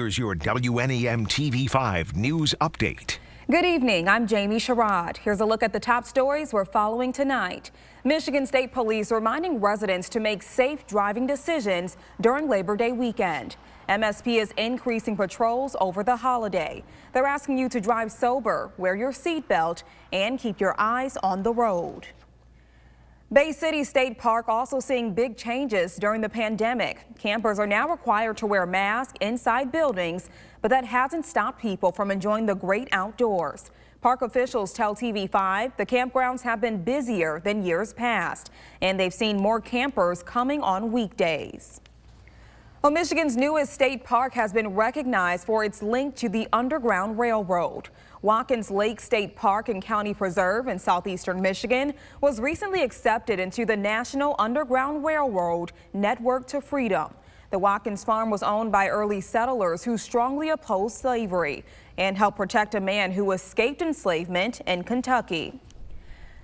Here's your WNEM TV5 news update. Good evening, I'm Jamie Sherrod. Here's a look at the top stories we're following tonight. Michigan State Police reminding residents to make safe driving decisions during Labor Day weekend. MSP is increasing patrols over the holiday. They're asking you to drive sober, wear your seatbelt, and keep your eyes on the road. Bay City State Park also seeing big changes during the pandemic. Campers are now required to wear masks inside buildings, but that hasn't stopped people from enjoying the great outdoors. Park officials tell TV5 the campgrounds have been busier than years past, and they've seen more campers coming on weekdays. Well, Michigan's newest state park has been recognized for its link to the Underground Railroad. Watkins Lake State Park and County Preserve in southeastern Michigan was recently accepted into the National Underground Railroad Network to Freedom. The Watkins farm was owned by early settlers who strongly opposed slavery and helped protect a man who escaped enslavement in Kentucky.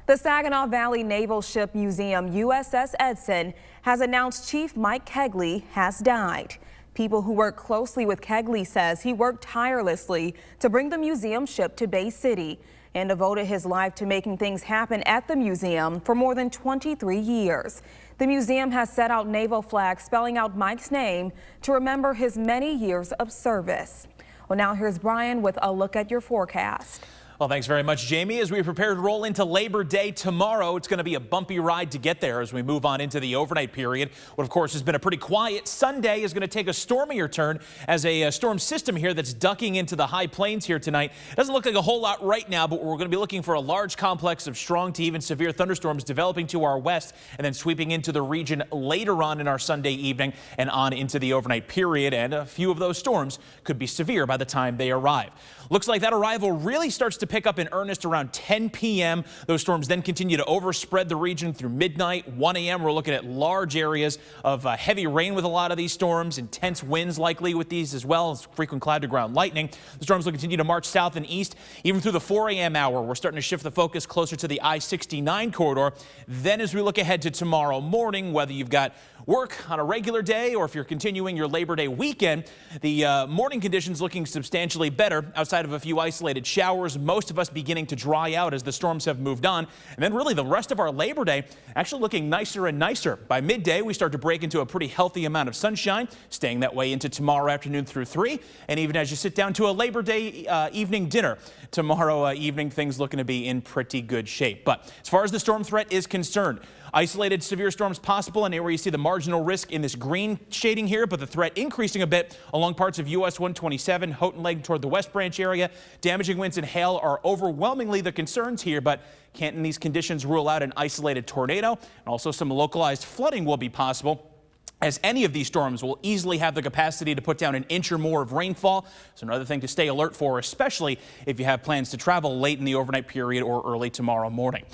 The Saginaw Valley Naval Ship Museum U.S.S. Edson has announced Chief Mike Kegley has died. People who work closely with Kegley says he worked tirelessly to bring the museum ship to Bay City and devoted his life to making things happen at the museum for more than 23 years. The museum has set out naval flags spelling out Mike's name to remember his many years of service. Well, now here's Bryan with a look at your forecast. Well, thanks very much, Jamie. As we prepare to roll into Labor Day tomorrow, it's going to be a bumpy ride to get there as we move on into the overnight period. What, of course, has been a pretty quiet Sunday is going to take a stormier turn as a storm system here that's ducking into the high plains here tonight. It doesn't look like a whole lot right now, but we're going to be looking for a large complex of strong to even severe thunderstorms developing to our west and then sweeping into the region later on in our Sunday evening and on into the overnight period. And a few of those storms could be severe by the time they arrive. Looks like that arrival really starts to pick up in earnest around 10 p.m. Those storms then continue to overspread the region through midnight. 1 a.m. we're looking at large areas of heavy rain with a lot of these storms, intense winds likely with these as well as frequent cloud to ground lightning. The storms will continue to march south and east even through the 4 a.m. hour. We're starting to shift the focus closer to the I-69 corridor. Then as we look ahead to tomorrow morning, whether you've got work on a regular day or if you're continuing your Labor Day weekend, the morning conditions looking substantially better outside of a few isolated showers. Most of us beginning to dry out as the storms have moved on. And then really the rest of our Labor Day actually looking nicer and nicer. By midday, we start to break into a pretty healthy amount of sunshine, staying that way into tomorrow afternoon through 3. And even as you sit down to a Labor Day evening dinner tomorrow evening, things looking to be in pretty good shape. But as far as the storm threat is concerned, isolated severe storms possible, and where you see the marginal risk in this green shading here, but the threat increasing a bit along parts of U.S. 127, Houghton Lake toward the West Branch area. Damaging winds and hail are overwhelmingly the concerns here, but can't in these conditions rule out an isolated tornado, and also some localized flooding will be possible, as any of these storms will easily have the capacity to put down an inch or more of rainfall. So another thing to stay alert for, especially if you have plans to travel late in the overnight period or early tomorrow morning.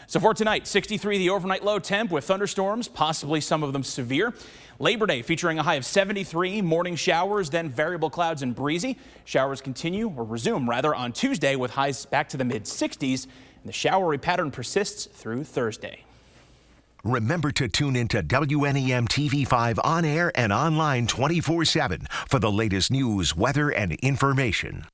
So for tonight, 63 the overnight low temp with thunderstorms, possibly some of them severe. Labor Day featuring a high of 73, morning showers, then variable clouds and breezy. Showers continue, or resume rather, on Tuesday with highs back to the mid-60s. And the showery pattern persists through Thursday. Remember to tune into WNEM TV5 on air and online 24/7 for the latest news, weather, and information.